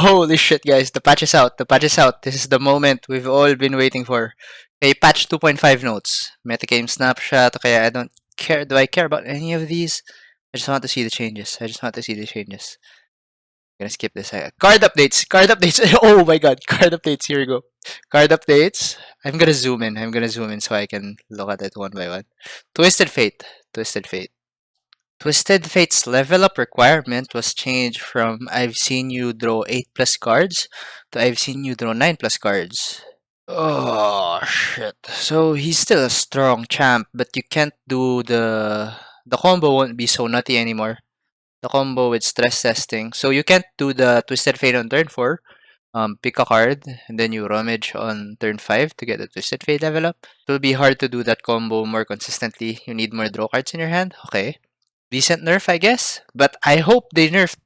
Holy shit, guys. The patch is out. The patch is out. This is the moment we've all been waiting for. Okay, patch 2.5 notes. Metagame snapshot. Okay, I don't care. Do I care about any of these? I just want to see the changes. I just want to see the changes. I'm gonna skip this. Card updates. Card updates. Oh my god. Card updates. Here we go. Card updates. I'm gonna zoom in. I'm gonna zoom in so I can look at it one by one. Twisted Fate. Twisted Fate. Twisted Fate's level up requirement was changed from I've seen you draw 8 plus cards to I've seen you draw 9 plus cards. Oh shit. So he's still a strong champ, but you can't do the combo won't be so nutty anymore. The combo with stress testing. So you can't do the Twisted Fate on turn 4. Pick a card and then you rummage on turn 5 to get the Twisted Fate level up. It will be hard to do that combo more consistently. You need more draw cards in your hand. Okay. Decent nerf, I guess. But I hope they nerfed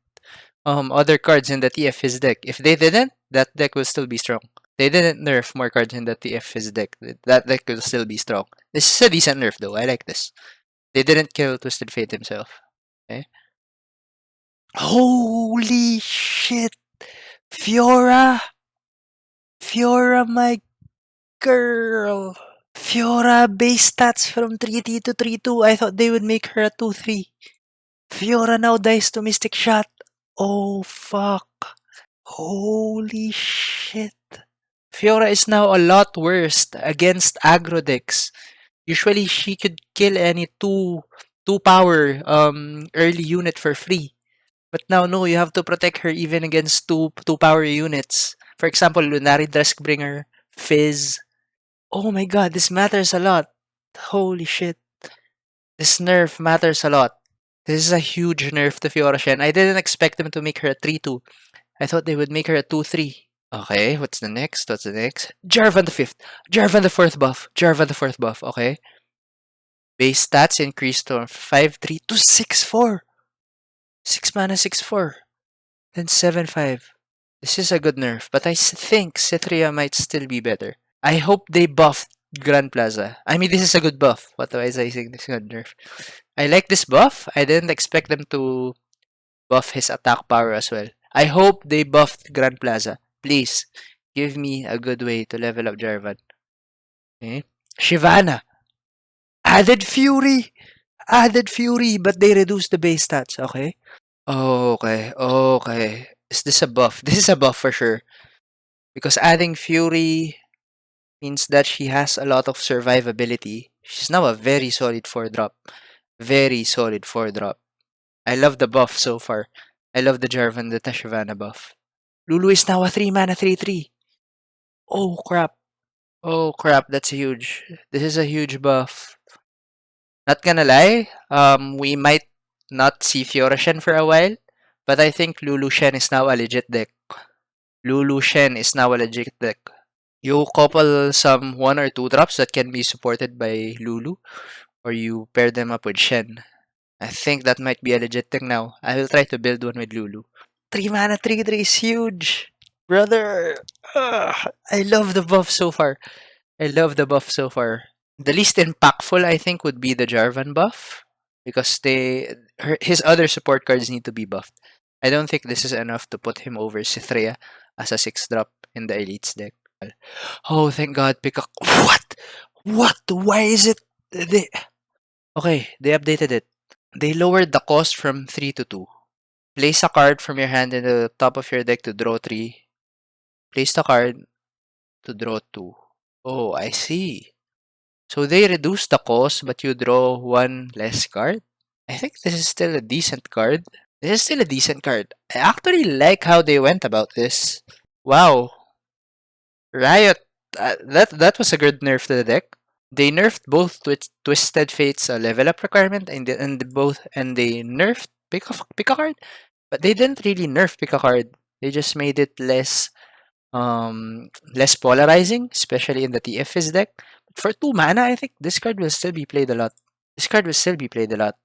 other cards in the TF Fizz deck. If they didn't, that deck will still be strong. They didn't nerf more cards in the TF Fizz deck. That deck will still be strong. This is a decent nerf though. I like this. They didn't kill Twisted Fate himself. Okay. Holy shit! Fiora! Fiora, my girl! Fiora base stats from 3T to 3-2. I thought they would make her a 2-3. Fiora now dies to Mystic Shot. Oh, fuck. Holy shit. Fiora is now a lot worse against aggro decks. Usually, she could kill any 2 power early unit for free. But now, no, you have to protect her even against 2 power units. For example, Lunari Duskbringer, Fizz. Oh my god, this matters a lot. Holy shit. This nerf matters a lot. This is a huge nerf to Fiora Shen. I didn't expect them to make her a 3-2. I thought they would make her a 2-3. Okay, what's the next? What's the next? Jarvan V. Jarvan IV buff. Jarvan IV buff, okay. Base stats increased from 5-3 to 6-4. 6 mana, 6-4. Then 7-5. This is a good nerf, but I think Cithria might still be better. I hope they buffed Grand Plaza. I mean, this is a good buff. What was I saying? This is a good nerf. I like this buff. I didn't expect them to buff his attack power as well. I hope they buffed Grand Plaza. Please, give me a good way to level up Jarvan. Okay. Shyvana. Added Fury. Added Fury, but they reduced the base stats. Okay. Okay. Okay. Is this a buff? This is a buff for sure. Because adding Fury means that she has a lot of survivability. She's now a very solid 4-drop. Very solid 4-drop. I love the buff so far. I love the Jarvan, the Shyvana buff. Lulu is now a 3 mana 3-3. Oh crap. Oh crap, that's huge. This is a huge buff. Not gonna lie, we might not see Fiora Shen for a while, but I think Lulu Shen is now a legit deck. Lulu Shen is now a legit deck. You couple some 1 or 2 drops that can be supported by Lulu, or you pair them up with Shen. I think that might be a legit thing now. I will try to build one with Lulu. 3 mana 3-3 is huge! Brother! I love the buff so far. I love the buff so far. The least impactful, I think, would be the Jarvan buff. Because his other support cards need to be buffed. I don't think this is enough to put him over Cithria as a 6-drop in the Elites deck. Oh, thank God. Pick a... What? What? Why is it... Okay, they updated it. They lowered the cost from 3 to 2. Place a card from your hand in the top of your deck to draw 3. Place the card to draw 2. Oh, I see. So they reduced the cost, but you draw 1 less card? I think this is still a decent card. This is still a decent card. I actually like how they went about this. Wow. Riot. That was a good nerf to the deck. They nerfed both Twisted Fate's level up requirement and they nerfed pick a card, but they didn't really nerf pick a card. They just made it less polarizing, especially in the TF Fizz deck. But for 2 mana, I think this card will still be played a lot. This card will still be played a lot.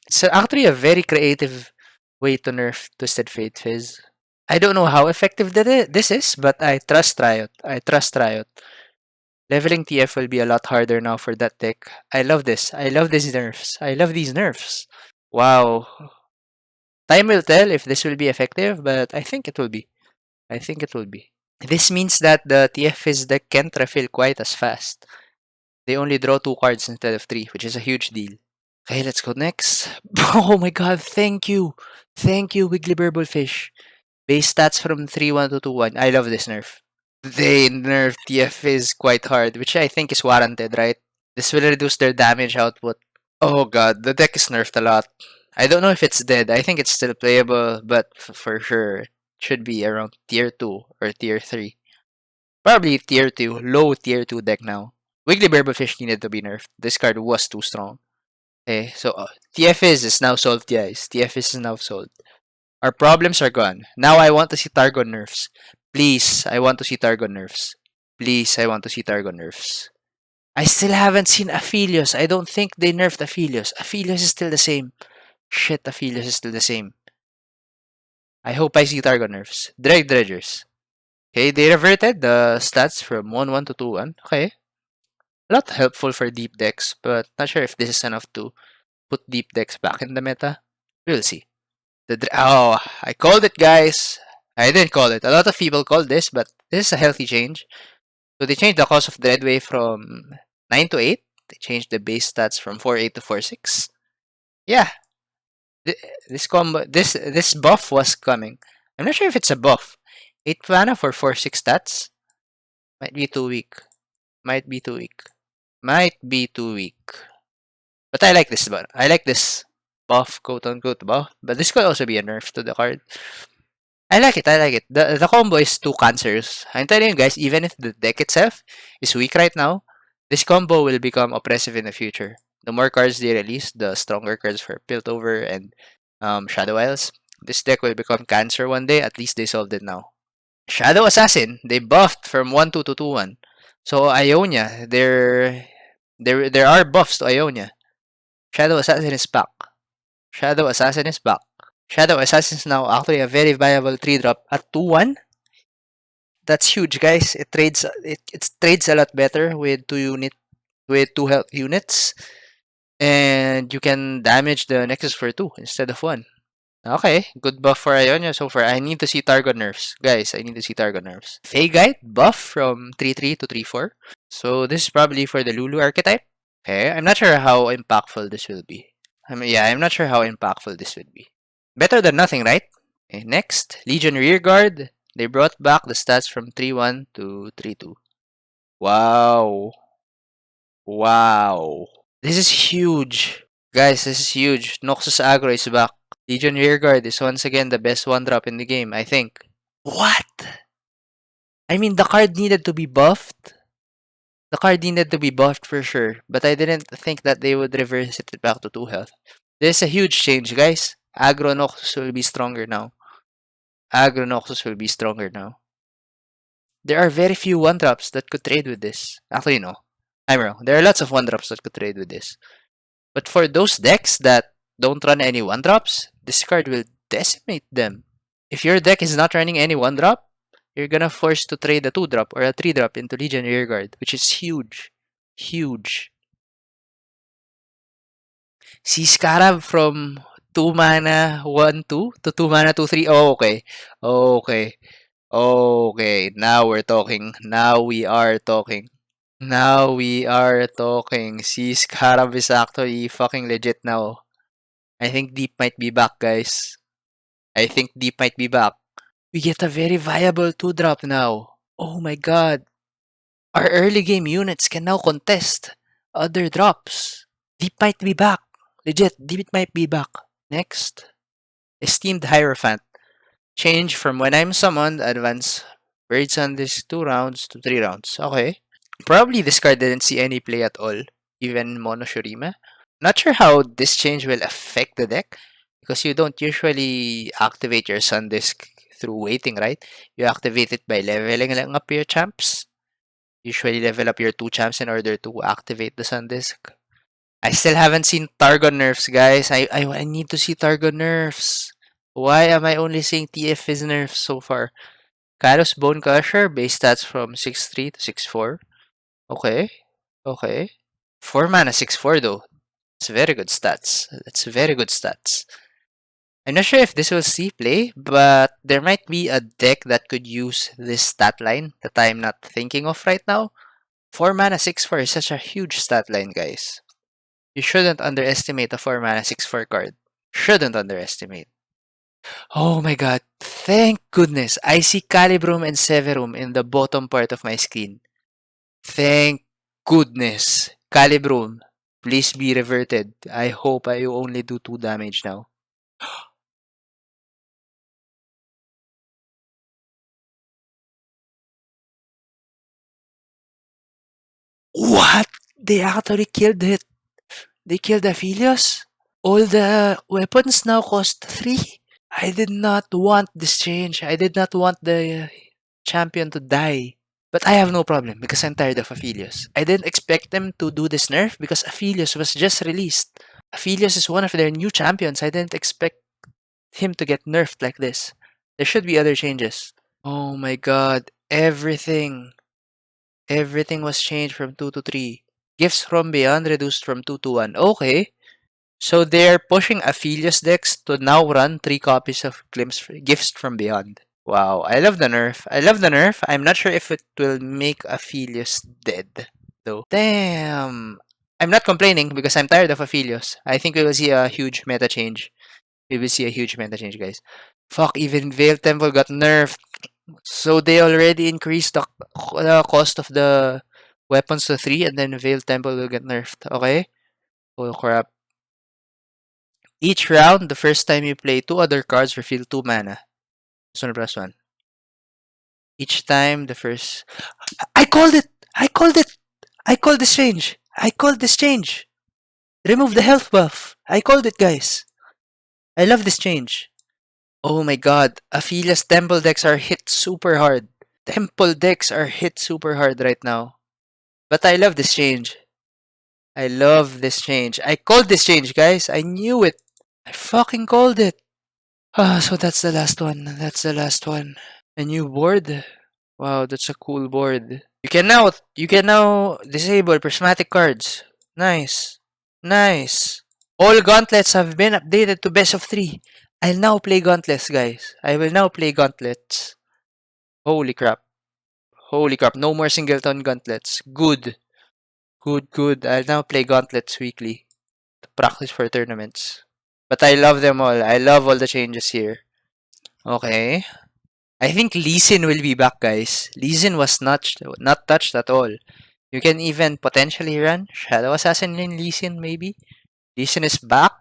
It's actually a very creative way to nerf Twisted Fate Fizz. I don't know how effective this is, but I trust Riot. I trust Riot. Leveling TF will be a lot harder now for that deck. I love this. I love these nerfs. I love these nerfs. Wow. Time will tell if this will be effective, but I think it will be. I think it will be. This means that the Fizz deck can't refill quite as fast. They only draw 2 cards instead of 3, which is a huge deal. Okay, let's go next. Oh my god, thank you! Thank you, Wiggly Burblefish. Base stats from 3-1 to 2-1. I love this nerf. They nerfed Fizz quite hard, which I think is warranted, right? This will reduce their damage output. Oh god, the deck is nerfed a lot. I don't know if it's dead. I think it's still playable, but for sure, it should be around tier 2 or tier 3. Probably tier 2, low tier 2 deck now. Wiggly Burblefish needed to be nerfed. This card was too strong. Okay, so TFS is now solved, guys. TFS is now solved. Our problems are gone. Now I want to see Targon nerfs. Please, I want to see Targon nerfs. Please, I want to see Targon nerfs. I still haven't seen Aphelios. I don't think they nerfed Aphelios. Aphelios is still the same. Shit, Aphelios is still the same. I hope I see Targon nerfs. Dredgers. Okay, they reverted the stats from 1-1 to 2-1. Okay. A lot helpful for deep decks, but not sure if this is enough to put deep decks back in the meta. We'll see. Oh, I called it, guys. I didn't call it. A lot of people called this, but this is a healthy change. So they changed the cost of Dreadway from 9 to 8. They changed the base stats from 4-8 to 4-6. Yeah. This combo, this buff was coming. I'm not sure if it's a buff. 8 mana for 4-6 stats. Might be too weak. Might be too weak. Might be too weak. But I like this, but I like this buff, quote unquote buff. But this could also be a nerf to the card. I like it, I like it. The combo is too cancerous. I'm telling you guys, even if the deck itself is weak right now, this combo will become oppressive in the future. The more cards they release, the stronger cards for Piltover and Shadow Isles. This deck will become cancer one day, at least they solved it now. Shadow Assassin, they buffed from 1-2 to 2-1. So Ionia, there are buffs to Ionia. Shadow Assassin is back. Shadow Assassin is back. Shadow Assassin is now actually a very viable 3-drop at 2-1. That's huge, guys. It trades a lot better with 2 health units. And you can damage the Nexus for 2 instead of 1. Okay, good buff for Ionia so far. I need to see Targon nerfs. Guys, I need to see Targon nerfs. Fey Guide buff from 3-3 to 3-4. So this is probably for the Lulu archetype. Okay, I'm not sure how impactful this will be. I'm not sure how impactful this would be. Better than nothing, right? Okay, next, Legion Rearguard. They brought back the stats from 3-1 to 3-2. Wow. Wow. This is huge. Guys, this is huge. Noxus Aggro is back. Legion Rearguard is once again the best 1-drop in the game, I think. What? I mean, the card needed to be buffed. The card needed to be buffed for sure, but I didn't think that they would reverse it back to 2 health. This is a huge change, guys. Aggro Noxus will be stronger now. Aggro Noxus will be stronger now. There are very few 1-drops that could trade with this. Actually, no. I'm wrong. There are lots of 1-drops that could trade with this. But for those decks that don't run any 1-drops, this card will decimate them. If your deck is not running any 1-drop, you're gonna force to trade a 2-drop or a 3-drop into Legion Rearguard, which is huge. Huge. Siskara from 2 mana 1-2 to 2 mana 2-3. Oh, okay. Okay. Okay. Now we're talking. Now we are talking. Now we are talking. Siskara is actually fucking legit now. I think Deep might be back, guys. I think Deep might be back. We get a very viable 2-drop now. Oh my god. Our early game units can now contest other drops. Deep might be back. Legit, Deep might be back. Next. Esteemed Hierophant. Change from when I'm summoned, advance Birds on this 2 rounds to 3 rounds. Okay. Probably this card didn't see any play at all. Even Mono Shurima. Not sure how this change will affect the deck. Because you don't usually activate your Sun Disk through waiting, right? You activate it by leveling lang up your champs. Usually level up your 2 champs in order to activate the Sun Disk. I still haven't seen Targon nerfs, guys. I need to see Targon nerfs. Why am I only seeing TF nerfs so far? Kalos Bone Crusher, base stats from 6-3 to 6-4. Okay. Okay. 4 mana 6-4 though. It's very good stats. It's very good stats. I'm not sure if this will see play, but there might be a deck that could use this stat line that I'm not thinking of right now. 4 mana 6/4 is such a huge stat line, guys. You shouldn't underestimate a 4 mana 6/4 card. Shouldn't underestimate. Oh my god. Thank goodness. I see Calibrum and Severum in the bottom part of my screen. Thank goodness. Calibrum, please be reverted. I hope I only do 2 damage now. What? They actually killed it. They killed Aphelios? All the weapons now cost 3? I did not want this change. I did not want the champion to die. But I have no problem because I'm tired of Aphelios. I didn't expect them to do this nerf because Aphelios was just released. Aphelios is one of their new champions. I didn't expect him to get nerfed like this. There should be other changes. Oh my god. Everything. Everything was changed from 2 to 3. Gifts from Beyond reduced from 2 to 1. Okay. So they're pushing Aphelios decks to now run 3 copies of Gifts from Beyond. Wow, I love the nerf. I love the nerf. I'm not sure if it will make Aphelios dead, though. Damn. I'm not complaining because I'm tired of Aphelios. I think we will see a huge meta change. We will see a huge meta change, guys. Fuck, even Veil Temple got nerfed. So they already increased the cost of the weapons to 3 and then Veil Temple will get nerfed. Okay? Oh crap. Each round, the first time you play 2 other cards, refill 2 mana. +1/+1. Each time, the first... I called it! I called it! I called this change! I called this change! Remove the health buff! I called it, guys! I love this change. Oh my god, Aphelios Temple decks are hit super hard. Temple decks are hit super hard right now. But I love this change. I love this change. I called this change, guys. I knew it. I fucking called it. Ah, so that's the last one. That's the last one. A new board? Wow, that's a cool board. You can now disable prismatic cards. Nice. Nice. All gauntlets have been updated to best of 3. I'll now play gauntlets, guys. I will now play gauntlets. Holy crap. Holy crap. No more singleton gauntlets. Good. Good, good. I'll now play gauntlets weekly to practice for tournaments. But I love them all. I love all the changes here. Okay. I think Lee Sin will be back, guys. Lee Sin was not touched at all. You can even potentially run Shadow Assassin in Lee Sin, maybe. Lee Sin is back.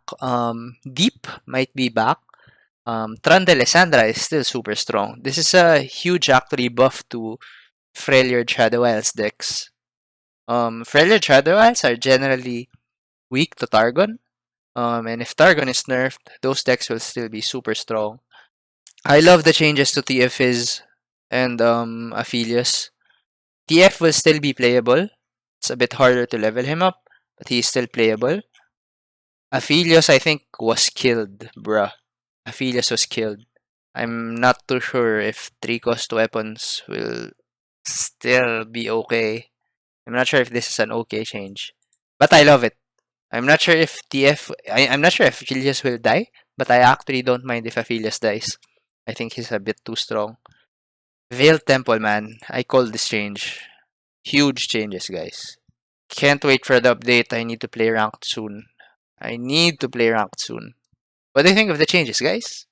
Deep might be back. Tron de Lysandra is still super strong. This is a huge actually buff to Freljord Shadow Isles decks. Freljord Shadow Isles are generally weak to Targon. And if Targon is nerfed, those decks will still be super strong. I love the changes to TF Fizz and Aphelios. TF will still be playable. It's a bit harder to level him up, but he's still playable. Aphelios, I think, was killed, bruh. Aphelios was killed. I'm not too sure if 3-cost weapons will still be okay. I'm not sure if this is an okay change. But I love it. I'm not sure if I'm not sure if Aphelios will die, but I actually don't mind if Aphelios dies. I think he's a bit too strong. Veil Temple, man. I call this change. Huge changes, guys. Can't wait for the update. I need to play ranked soon. I need to play ranked soon. What do you think of the changes, guys?